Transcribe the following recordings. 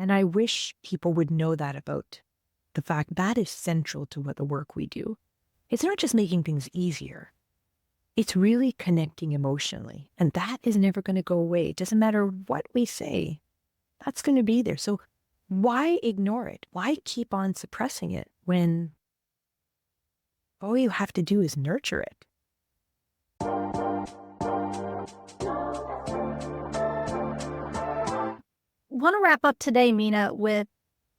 And I wish people would know that about the fact that is central to what the work we do. It's not just making things easier. It's really connecting emotionally. And that is never going to go away. It doesn't matter what we say. That's going to be there. So why ignore it? Why keep on suppressing it when all you have to do is nurture it? Want to wrap up today, Meena, with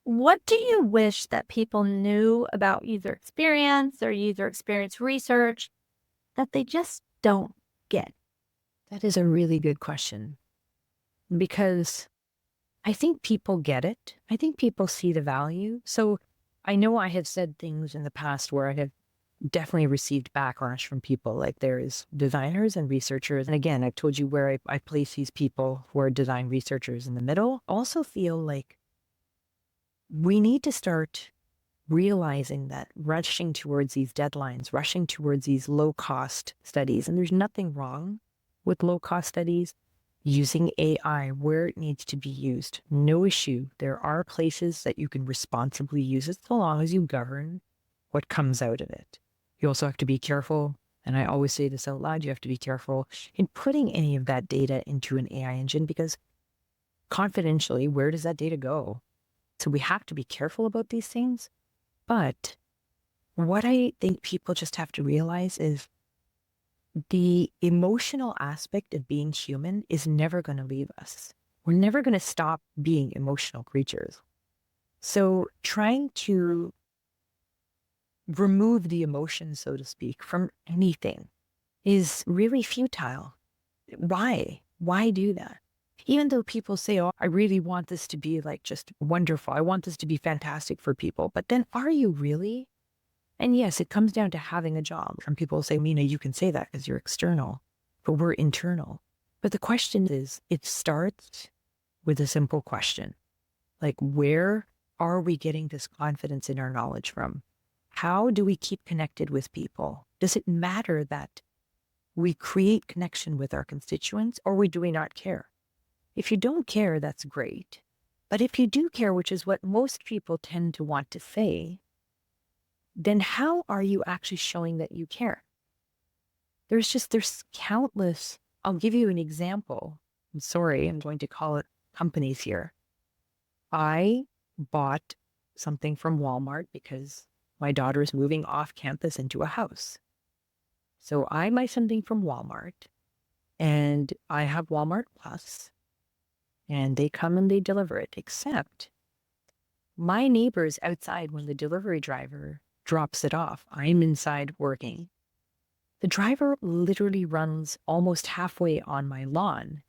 what do you wish that people knew about user experience or user experience research that they just don't get? That is a really good question because I think people get it. I think people see the value. So I know I have said things in the past where I have definitely received backlash from people. Like there is designers and researchers. And again, I've told you where I place these people who are design researchers in the middle. Also feel like we need to start realizing that rushing towards these deadlines, rushing towards these low-cost studies, and there's nothing wrong with low-cost studies, using AI where it needs to be used. No issue. There are places that you can responsibly use it so long as you govern what comes out of it. You also have to be careful, and I always say this out loud, you have to be careful in putting any of that data into an AI engine because confidentially, where does that data go? So we have to be careful about these things. But what I think people just have to realize is the emotional aspect of being human is never going to leave us. We're never going to stop being emotional creatures. So trying to remove the emotion, so to speak, from anything is really futile. Why? Why do that? Even though people say, oh, I really want this to be like just wonderful. I want this to be fantastic for people. But then are you really? And yes, it comes down to having a job. Some people say, Meena, you can say that because you're external, but we're internal. But the question is, it starts with a simple question. Like, where are we getting this confidence in our knowledge from? How do we keep connected with people? Does it matter that we create connection with our constituents, or do we not care? If you don't care, that's great. But if you do care, which is what most people tend to want to say, then how are you actually showing that you care? There's countless. I'll give you an example. I'm sorry, I'm going to call it companies here. I bought something from Walmart because my daughter is moving off campus into a house. So I buy something from Walmart and I have Walmart Plus and they come and they deliver it, except my neighbor's outside when the delivery driver drops it off. I'm inside working. The driver literally runs almost halfway on my lawn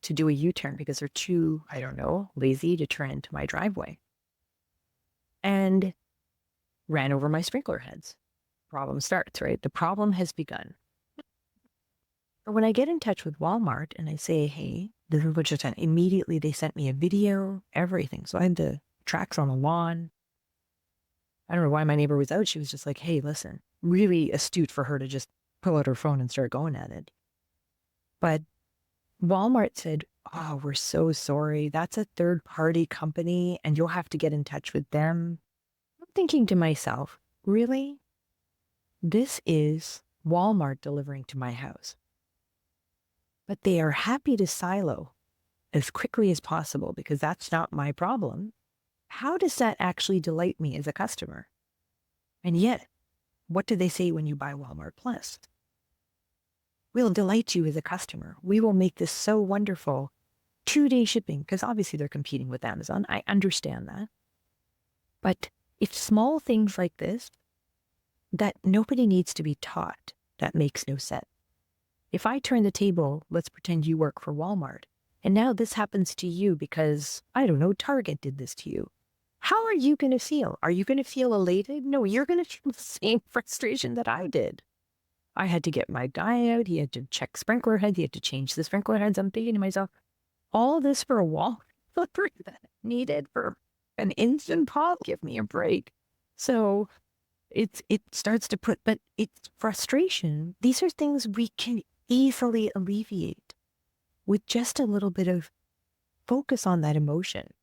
to do a U-turn because they're too, I don't know, lazy to turn into my driveway. And ran over my sprinkler heads. Problem starts, right? The problem has begun. But when I get in touch with Walmart and I say, hey, this is what just happened, immediately they sent me a video, everything. So I had the tracks on the lawn. I don't know why my neighbor was out. She was just like, hey, listen, really astute for her to just pull out her phone and start going at it. But Walmart said, oh, we're so sorry. That's a third-party company and you'll have to get in touch with them. I'm thinking to myself, really? This is Walmart delivering to my house. But they are happy to silo as quickly as possible because that's not my problem. How does that actually delight me as a customer? And yet, what do they say when you buy Walmart Plus? We'll delight you as a customer. We will make this so wonderful. 2-day shipping, because obviously they're competing with Amazon. I understand that. But it's small things like this that nobody needs to be taught. That makes no sense. If I turn the table, let's pretend you work for Walmart, and now this happens to you because, I don't know, Target did this to you. How are you going to feel? Are you going to feel elated? No, you're going to feel the same frustration that I did. I had to get my guy out. He had to check sprinkler heads. He had to change the sprinkler heads. I'm thinking to myself, all this for a wall delivery that needed for an instant pop? Give me a break. So it starts to put, but it's frustration. These are things we can easily alleviate with just a little bit of focus on that emotion.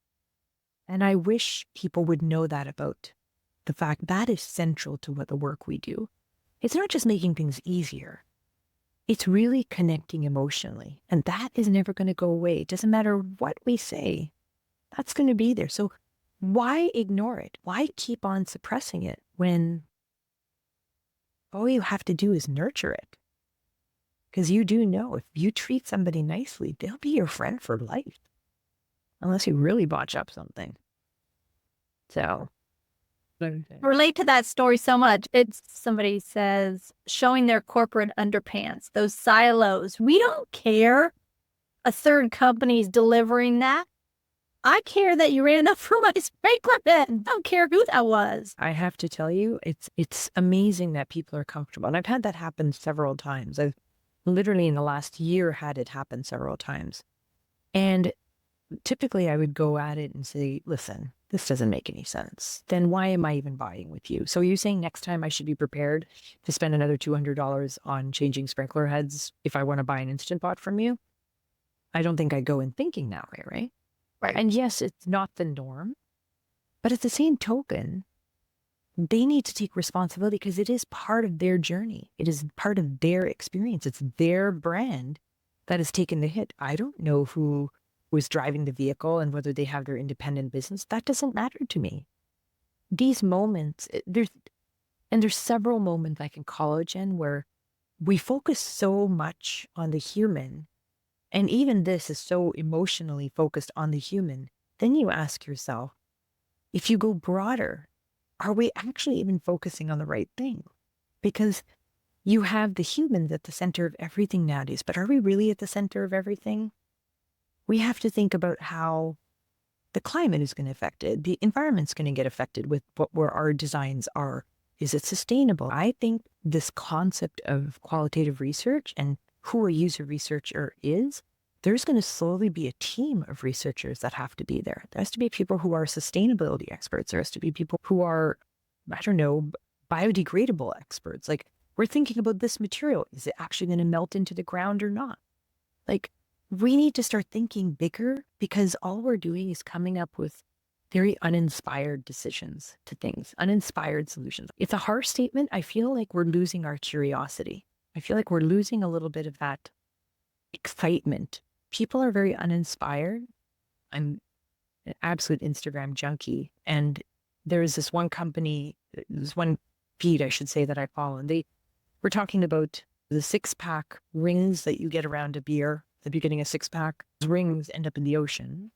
And I wish people would know that about the fact that is central to what the work we do. It's not just making things easier. It's really connecting emotionally. And that is never going to go away. It doesn't matter what we say. That's going to be there. So why ignore it? Why keep on suppressing it when all you have to do is nurture it? Because you do know if you treat somebody nicely, they'll be your friend for life. Unless you really botch up something. So. I relate to that story so much. It's somebody says, showing their corporate underpants, those silos. We don't care a third company's delivering that. I care that you ran up for my sprinkler bed. I don't care who that was. I have to tell you, it's amazing that people are comfortable. And I've had that happen several times. I've literally in the last year had it happen several times. And typically I would go at it and say, listen, this doesn't make any sense. Then why am I even buying with you? So are you saying next time I should be prepared to spend another $200 on changing sprinkler heads if I want to buy an Instant Pot from you? I don't think I go in thinking that way, right? Right. And yes, it's not the norm, but at the same token, they need to take responsibility because it is part of their journey. It is part of their experience. It's their brand that has taken the hit. I don't know who was driving the vehicle and whether they have their independent business. That doesn't matter to me. These moments, there's several moments like in college and where we focus so much on the human. And even this is so emotionally focused on the human. Then you ask yourself, if you go broader, are we actually even focusing on the right thing? Because you have the humans at the center of everything nowadays, but are we really at the center of everything? We have to think about how the climate is going to affect it. The environment's going to get affected with where our designs are. Is it sustainable? I think this concept of qualitative research and who a user researcher is, there's going to slowly be a team of researchers that have to be there. There has to be people who are sustainability experts. There has to be people who are, I don't know, biodegradable experts. Like, we're thinking about this material. Is it actually going to melt into the ground or not? Like, we need to start thinking bigger because all we're doing is coming up with very uninspired decisions to things, uninspired solutions. It's a harsh statement. I feel like we're losing our curiosity. I feel like we're losing a little bit of that excitement. People are very uninspired. I'm an absolute Instagram junkie. And there's this one company, this one feed, I should say, that I follow. And they were talking about the 6-pack rings that you get around a beer. If you're getting a 6-pack, those rings end up in the ocean.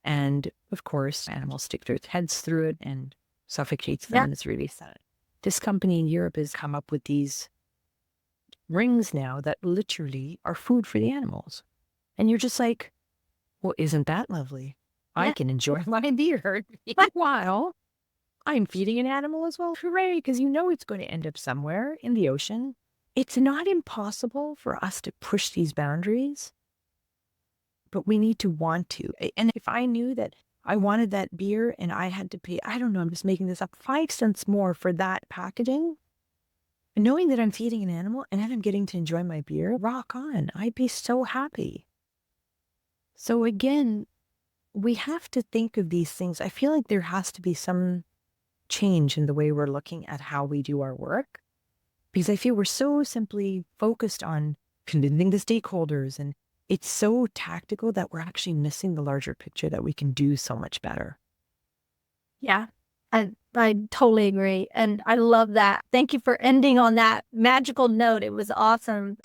And of course, animals stick their heads through it and suffocates them. Yeah. And it's really sad. This company in Europe has come up with these rings now that literally are food for the animals. And you're just like, well, isn't that lovely? I can enjoy my beer while I'm feeding an animal as well. Hooray, because you know it's going to end up somewhere in the ocean. It's not impossible for us to push these boundaries, but we need to want to. And if I knew that I wanted that beer and I had to pay, I don't know, I'm just making this up, 5 cents more for that packaging, knowing that I'm feeding an animal and then I'm getting to enjoy my beer, rock on. I'd be so happy. So again, we have to think of these things. I feel like there has to be some change in the way we're looking at how we do our work, because I feel we're so simply focused on convincing the stakeholders, and it's so tactical that we're actually missing the larger picture that we can do so much better. Yeah, I totally agree. And I love that. Thank you for ending on that magical note. It was awesome.